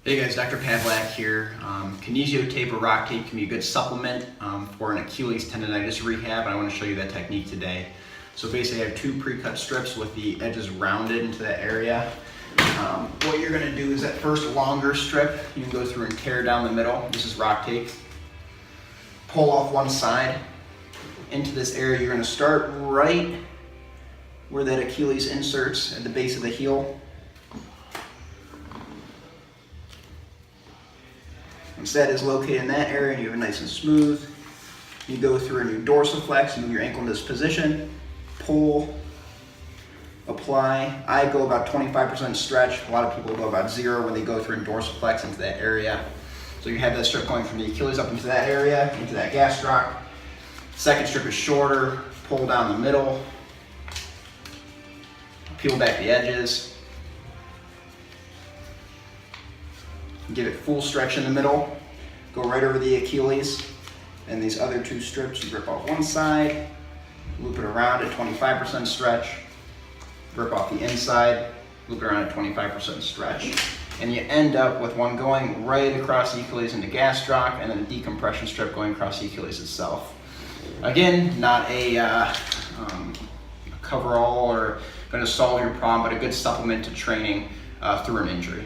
Hey guys, Dr. Pavlak here. Kinesio tape or rock tape can be a good supplement for an Achilles tendonitis rehab, and I want to show you that technique today. So basically I have two pre-cut strips with the edges rounded into that area. What you're going to do is that first longer strip, you can go through and tear down the middle. This is rock tape. Pull off one side into this area. You're going to start right where that Achilles inserts at the base of the heel. Once that is located in that area and you have it nice and smooth, you go through and you dorsiflex, move your ankle in this position, pull, apply. I go about 25% stretch. A lot of people go about 0 when they go through and dorsiflex into that area. So you have that strip going from the Achilles up into that area, into that gastroc. Second strip is shorter, pull down the middle, peel back the edges. Give it full stretch in the middle, go right over the Achilles, and these other two strips, you rip off one side, loop it around at 25% stretch, rip off the inside, loop it around at 25% stretch, and you end up with one going right across the Achilles into gastroc, and then a decompression strip going across the Achilles itself. Again, not a cover-all or going to solve your problem, but a good supplement to training through an injury.